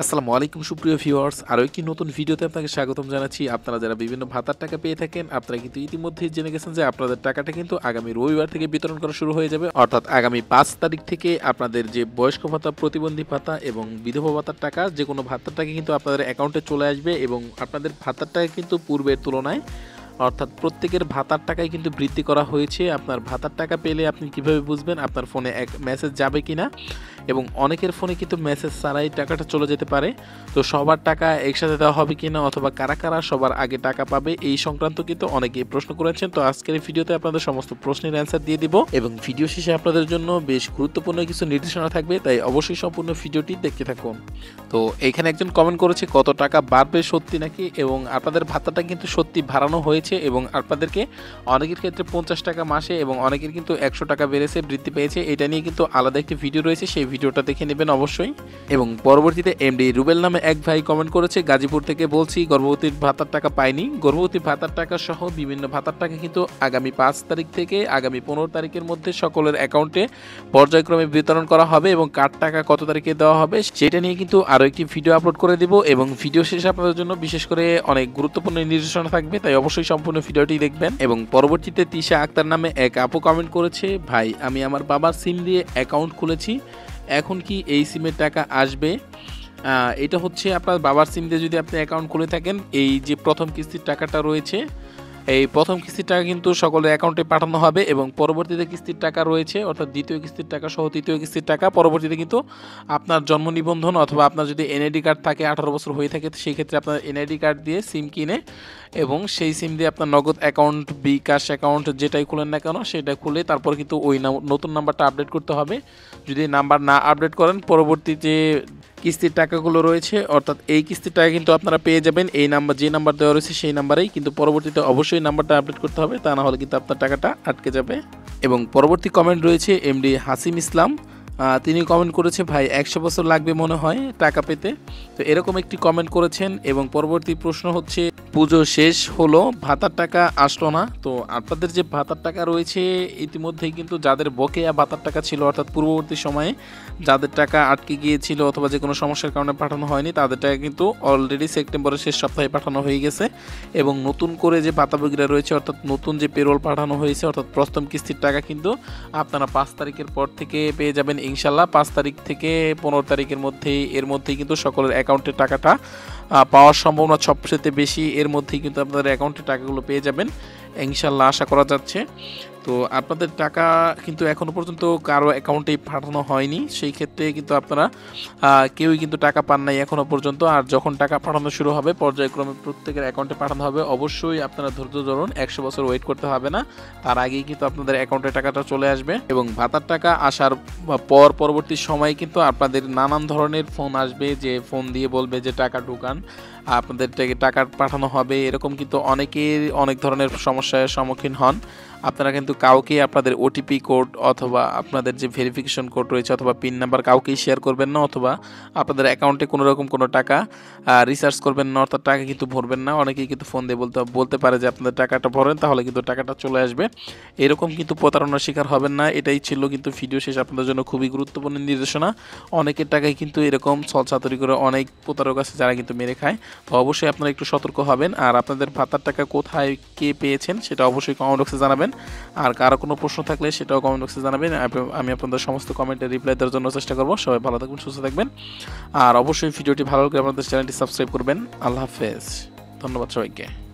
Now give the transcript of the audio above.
আসসালামু আলাইকুম সুপ্রিয় ভিউয়ার্স, আরও একটি নতুন ভিডিওতে আপনাকে স্বাগতম জানাচ্ছি। আপনারা যারা বিভিন্ন ভাতার টাকা পেয়ে থাকেন, আপনারা কিন্তু ইতিমধ্যেই জেনে গেছেন যে আপনাদের টাকাটা কিন্তু আগামী রবিবার থেকে বিতরণ করা শুরু হয়ে যাবে। অর্থাৎ আগামী ৫ তারিখ থেকে আপনাদের যে বয়স্ক ভাতা, প্রতিবন্ধী ভাতা এবং বিধবা ভাতার টাকা, যে কোনো ভাতার টাকা কিন্তু আপনাদের অ্যাকাউন্টে চলে আসবে এবং আপনাদের ভাতার টাকা কিন্তু পূর্বের তুলনায় অর্থাৎ প্রত্যেকের ভাতার টাকায় কিন্তু বৃদ্ধি করা হয়েছে। আপনার ভাতার টাকা পেলে আপনি কিভাবে বুঝবেন আপনার ফোনে এক মেসেজ যাবে কিনা, এবং অনেকের ফোনে কিন্তু মেসেজ ছাড়াই টাকাটা চলে যেতে পারে। তো সবার টাকা একসাথে দেওয়া হবে কিনা, অথবা কারা কারা সবার আগে টাকা পাবে, এই সংক্রান্ত কিন্তু অনেকেই প্রশ্ন করেছেন। তো আজকের এই ভিডিওতে আপনাদের সমস্ত প্রশ্নের অ্যান্সার দিয়ে দিব এবং ভিডিও শেষে আপনাদের জন্য বেশ গুরুত্বপূর্ণ কিছু নির্দেশনা থাকবে, তাই অবশ্যই সম্পূর্ণ ভিডিওটি দেখতে থাকুন। তো এখানে একজন কমেন্ট করেছে কত টাকা বাড়বে সত্যি নাকি, এবং আপনাদের ভাতাটা কিন্তু সত্যি বাড়ানো হয়েছে এবং আপনাদেরকে অনেকের ক্ষেত্রে 50 টাকা মাসে এবং অনেকের কিন্তু 100 টাকা বেড়েছে, বৃদ্ধি পেয়েছে। এটা নিয়ে কিন্তু আলাদা একটি ভিডিও রয়েছে, সেই ভিডিওটা দেখে নেবেন অবশ্যই। এবং পরবর্তীতে এমডি রুবেল নামে এক ভাই কমেন্ট করেছে, গাজীপুর থেকে বলছি, গর্ভবতীর ভাতার টাকা পাইনি। গর্ভবতী ভাতার টাকা সহ বিভিন্ন ভাতার টাকা কিন্তু আগামী 5 তারিখ থেকে আগামী 15 তারিখের মধ্যে সকলের অ্যাকাউন্টে পর্যায়ক্রমে বিতরণ করা হবে এবং কার টাকা কত তারিখে দেওয়া হবে সেটা নিয়ে কিন্তু আরও একটি ভিডিও আপলোড করে দিব এবং ভিডিও শেষে আপনাদের জন্য বিশেষ করে অনেক গুরুত্বপূর্ণ নির্দেশনা থাকবে, তাই অবশ্যই সম্পূর্ণ ভিডিওটি দেখবেন। এবং পরবর্তীতে তিশা আক্তার নামে এক আপু কমেন্ট করেছে, ভাই আমি আমার বাবার সিম দিয়ে অ্যাকাউন্ট খুলেছি, এখন কি এই সিমের টাকা আসবে? এটা হচ্ছে আপনার বাবার সিম দিয়ে যদি আপনি অ্যাকাউন্ট খুলে থাকেন, এই যে প্রথম কিস্তির টাকাটা রয়েছে, এই প্রথম কিস্তির টাকা কিন্তু সকলের অ্যাকাউন্টে পাঠানো হবে এবং পরবর্তীতে কিস্তির টাকা রয়েছে, অর্থাৎ দ্বিতীয় কিস্তির টাকা সহ তৃতীয় কিস্তির টাকা পরবর্তীতে কিন্তু আপনার জন্ম নিবন্ধন অথবা আপনার যদি এনআইডি কার্ড থাকে, 18 বছর হয়ে থাকে, সেই ক্ষেত্রে আপনার এনআইডি কার্ড দিয়ে সিম কিনে এবং সেই সিম দিয়ে আপনার নগদ অ্যাকাউন্ট, বিকাশ অ্যাকাউন্ট যেটাই খুলেন না কেন সেটা খুলে তারপর কিন্তু ওই নতুন নাম্বারটা আপডেট করতে হবে। যদি নাম্বার না আপডেট করেন, পরবর্তী যে কিস্তির টাকাগুলো রয়েছে, অর্থাৎ এই কিস্তির টাকা কিন্তু আপনারা পেয়ে যাবেন এই নাম্বার, যে নাম্বার দেওয়া রয়েছে সেই নাম্বারেই, কিন্তু পরবর্তীতে অবশ্যই নাম্বারটা আপডেট করতে হবে, তা না হলে কিন্তু আপনার টাকাটা আটকে যাবে। এবং পরবর্তী কমেন্ট রয়েছে এমডি হাসিম ইসলাম, তিনি কমেন্ট করেছে, ভাই 100 বছর লাগবে মনে হয় টাকা পেতে। তো এরকম একটি কমেন্ট করেছেন। এবং পরবর্তী প্রশ্ন হচ্ছে, পুজো শেষ হলো ভাতার টাকা আসলো না। তো আপনাদের যে ভাতার টাকা রয়েছে ইতিমধ্যেই কিন্তু যাদের বকেয়া ভাতার টাকা ছিল, অর্থাৎ পূর্ববর্তী সময়ে যাদের টাকা আটকে গিয়েছিল অথবা যে কোনো সমস্যার কারণে পাঠানো হয়নি, তাদের টাকা কিন্তু অলরেডি সেপ্টেম্বরের শেষ সপ্তাহে পাঠানো হয়ে গেছে। এবং নতুন করে যে ভাতাভোগীরা রয়েছে, অর্থাৎ নতুন যে পেরোল পাঠানো হয়েছে, অর্থাৎ প্রথম কিস্তির টাকা কিন্তু আপনারা 5 তারিখের পর থেকে পেয়ে যাবেন ইনশাল্লাহ। 5 তারিখ থেকে 15 তারিখের মধ্যেই, এর মধ্যেই কিন্তু সকলের অ্যাকাউন্টে টাকাটা পাওয়ার সম্ভাবনা সবচেয়ে বেশি। এর মধ্যেই কিন্তু আপনাদের অ্যাকাউন্টে টাকাগুলো পেয়ে যাবেন ইনশাল্লাহ, আশা করা যাচ্ছে। তো আপনাদের টাকা কিন্তু এখনও পর্যন্ত কারো অ্যাকাউন্টেই পাঠানো হয়নি, সেই ক্ষেত্রে কিন্তু আপনারা কেউই কিন্তু টাকা পান নাই এখনও পর্যন্ত। আর যখন টাকা পাঠানো শুরু হবে পর্যায়ক্রমে প্রত্যেকের অ্যাকাউন্টে পাঠানো হবে। অবশ্যই আপনারা ধৈর্য ধরুন, 100 বছর ওয়েট করতে হবে না, তার আগেই কিন্তু আপনাদের অ্যাকাউন্টে টাকাটা চলে আসবে। এবং ভাতার টাকা আসার পর পরবর্তী সময়ে কিন্তু আপনাদের নানান ধরনের ফোন আসবে, যে ফোন দিয়ে বলবে যে টাকা ঢুকান, আপনাদের টাকা পাঠানো হবে। এরকম কিন্তু অনেকের অনেক ধরনের সমস্যার সম্মুখীন হন। আপনারা কিন্তু কাউকে আপনাদের ওটিপি কোড অথবা আপনাদের যে ভেরিফিকেশন কোড রয়েছে অথবা পিন নাম্বার কাউকেই শেয়ার করবেন না, অথবা আপনাদের অ্যাকাউন্টে কোনো রকম কোনো টাকা রিচার্জ করবেন না, অর্থাৎ টাকা কিন্তু ভরবেন না। অনেকেই কিন্তু ফোন দিয়ে বলতে পারে যে আপনাদের টাকাটা ভরেন, তাহলে কিন্তু টাকাটা চলে আসবে। এরকম কিন্তু প্রতারণার শিকার হবেন না। এটাই ছিল কিন্তু ভিডিও শেষ আপনাদের জন্য খুবই গুরুত্বপূর্ণ নির্দেশনা। অনেকের টাকায় কিন্তু এরকম ছলচাতুরি করে অনেক প্রতারক আছে যারা কিন্তু মেরে খায়। তো অবশ্যই আপনারা একটু সতর্ক হবেন। আর আপনাদের ভাতার টাকা কোথায় কে পেয়েছেন সেটা অবশ্যই কমেন্ট বক্সে জানাবেন। আর কারো কোনো প্রশ্ন থাকলে সেটাও কমেন্ট বক্সে জানাবেন, আমি আপনাদের সমস্ত কমেন্টে রিপ্লাই দেওয়ার জন্য চেষ্টা করব। সবাই ভালো থাকবেন, সুস্থ থাকবেন। আর অবশ্যই ভিডিওটি ভালো লাগলে আপনাদের চ্যানেলটি সাবস্ক্রাইব করবেন। আল্লাহ হাফেজ, ধন্যবাদ সবাইকে।